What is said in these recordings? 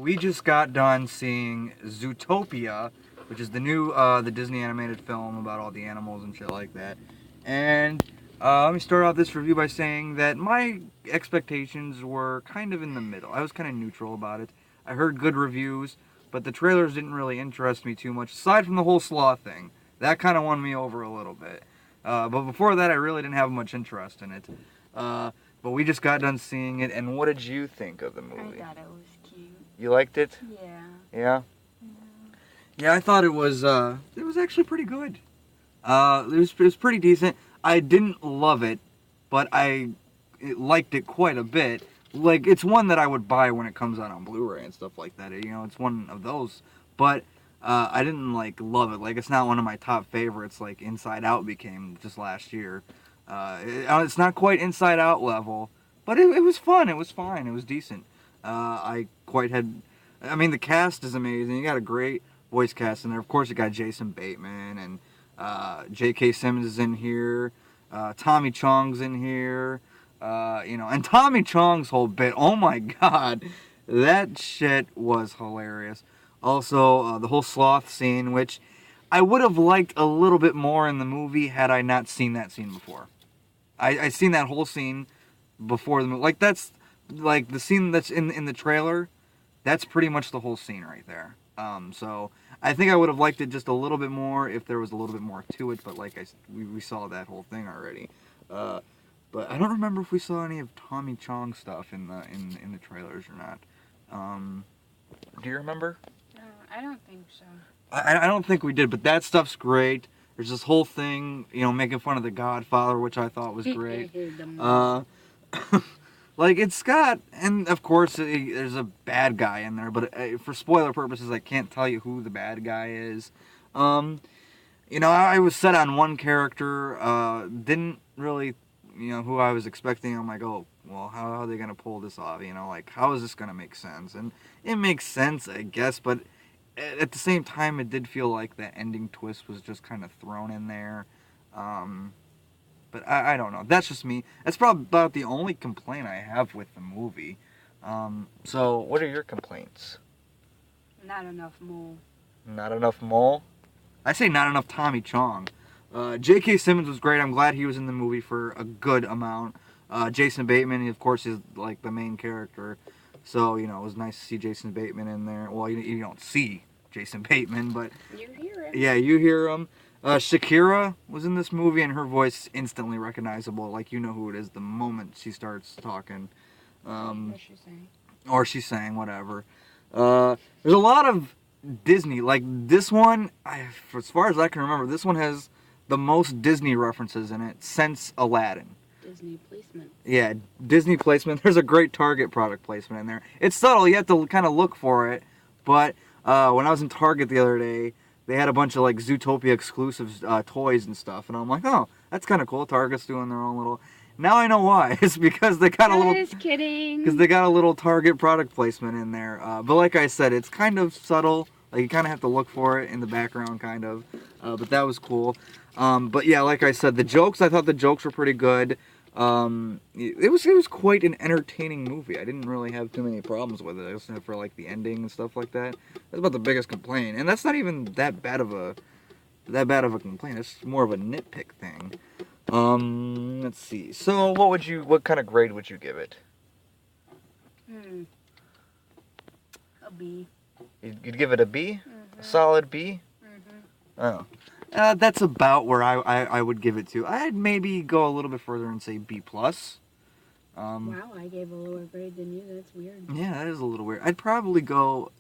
we just got done seeing Zootopia, which is the new the Disney animated film about all the animals and shit like that. And let me start off this review by saying that my expectations were kind of in the middle. I was kind of neutral about it. I heard good reviews, but the trailers didn't really interest me too much, aside from the whole sloth thing. That kind of won me over a little bit. But before that, I really didn't have much interest in it. But we just got done seeing it, and what did you think of the movie? I thought it was cute. You liked it? Yeah. Yeah? Yeah, I thought it was actually pretty good. It was pretty decent. I didn't love it, but I liked it quite a bit. Like, it's one that I would buy when it comes out on Blu-ray and stuff like that. You know, it's one of those. But I didn't, like, love it. Like, it's not one of my top favorites like Inside Out became just last year. It's not quite Inside Out level, but it was fun. It was fine. It was decent. I mean, the cast is amazing. You got a great voice cast in there. Of course, you got Jason Bateman, and J.K. Simmons is in here. Tommy Chong's in here. And Tommy Chong's whole bit, oh my god, that shit was hilarious. Also, the whole sloth scene, which I would have liked a little bit more in the movie had I not seen that scene before. I seen that whole scene before the movie. Like, that's, like, the scene that's in the trailer, that's pretty much the whole scene right there. So, I think I would have liked it just a little bit more if there was a little bit more to it, but like we saw that whole thing already. But I don't remember if we saw any of Tommy Chong stuff in the trailers or not. Do you remember? No, I don't think so. I don't think we did, but that stuff's great. There's this whole thing, making fun of The Godfather, which I thought was great. Like, it's got, and of course, there's a bad guy in there, but for spoiler purposes, I can't tell you who the bad guy is. I was set on one character, didn't really, who I was expecting. I'm like, oh, well, how are they going to pull this off? Like, how is this going to make sense? And it makes sense, I guess, but at the same time, it did feel like the ending twist was just kind of thrown in there. But I don't know. That's just me. That's probably about the only complaint I have with the movie. So, what are your complaints? Not enough mole. Not enough mole? I say not enough Tommy Chong. J.K. Simmons was great. I'm glad he was in the movie for a good amount. Jason Bateman, of course, is like the main character. So, it was nice to see Jason Bateman in there. Well, you don't see Jason Bateman, but... You hear it. Yeah, you hear him. Shakira was in this movie, and her voice instantly recognizable. Like, you know who it is the moment she starts talking. What she's saying. Or she's saying, whatever. There's a lot of Disney. Like, this one, as far as I can remember, this one has the most Disney references in it since Aladdin. Disney placement. Yeah, Disney placement. There's a great Target product placement in there. It's subtle. You have to kind of look for it. But when I was in Target the other day, they had a bunch of, like, Zootopia exclusive toys and stuff. And I'm like, oh, that's kind of cool. Target's doing their own little... Now I know why. It's because they got a little... Just kidding. Because they got a little Target product placement in there. But like I said, it's kind of subtle. Like, you kind of have to look for it in the background, kind of. But that was cool. But yeah, like I said, the jokes, I thought the jokes were pretty good. It was quite an entertaining movie. I didn't really have too many problems with it, except for like the ending and stuff like that. That's about the biggest complaint, and that's not even that bad of a complaint. It's more of a nitpick thing. Let's see. So, what kind of grade would you give it? A B. You'd give it a B? Mm-hmm. A solid B? Mm-hmm. Oh. That's about where I would give it to. I'd maybe go a little bit further and say B+. Wow, I gave a lower grade than you. That's weird. Yeah, that is a little weird. I'd probably go...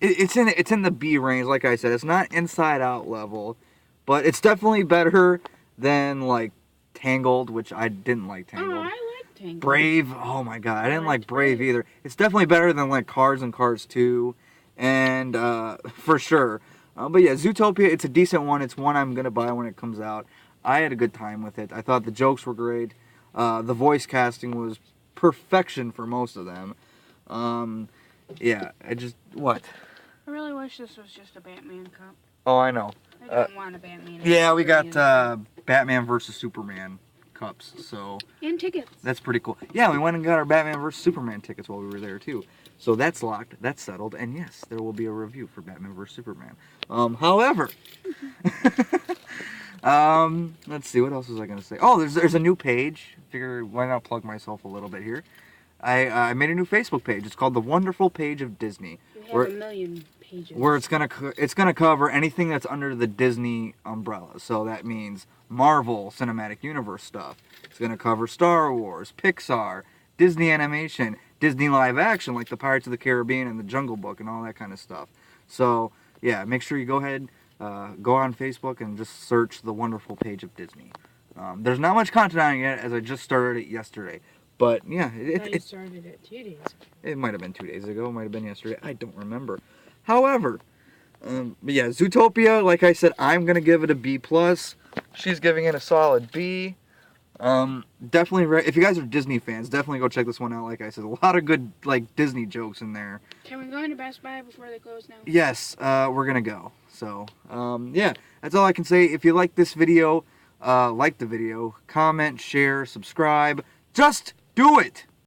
It's in the B range, like I said. It's not Inside Out level, but it's definitely better than, like, Tangled, which I didn't like Tangled. Oh, I like Tangled. Brave, oh my god, I didn't like Brave either. It's definitely better than, like, Cars and Cars 2, and, for sure. But yeah, Zootopia, it's a decent one. It's one I'm going to buy when it comes out. I had a good time with it. I thought the jokes were great. The voice casting was perfection for most of them. Yeah, what? I really wish this was just a Batman cup. Oh, I know. I don't want a Batman. Yeah, we got Batman vs. Superman cups, so... And tickets. That's pretty cool. Yeah, we went and got our Batman vs. Superman tickets while we were there, too. So that's locked, that's settled, and yes, there will be a review for Batman vs Superman. However, let's see, what else was I gonna say? Oh, there's a new page. Figure why not plug myself a little bit here. I made a new Facebook page. It's called The Wonderful Page of Disney. You have a million pages. Where it's gonna cover anything that's under the Disney umbrella. So that means Marvel Cinematic Universe stuff. It's gonna cover Star Wars, Pixar, Disney Animation, Disney live action like the Pirates of the Caribbean and the Jungle Book and all that kind of stuff. So yeah, make sure you go ahead, go on Facebook and just search The Wonderful Page of Disney. There's not much content on it yet, as I just started it yesterday. But yeah, you started it 2 days ago. It might have been 2 days ago. It might have been yesterday. I don't remember. However, but yeah, Zootopia. Like I said, I'm gonna give it a B+. She's giving it a solid B. Definitely, if you guys are Disney fans, definitely go check this one out. Like I said, a lot of good like Disney jokes in there. Can we go into Best Buy before they close now? Yes, we're gonna go. So, yeah, that's all I can say. If you like this video, like the video, comment, share, subscribe. Just do it!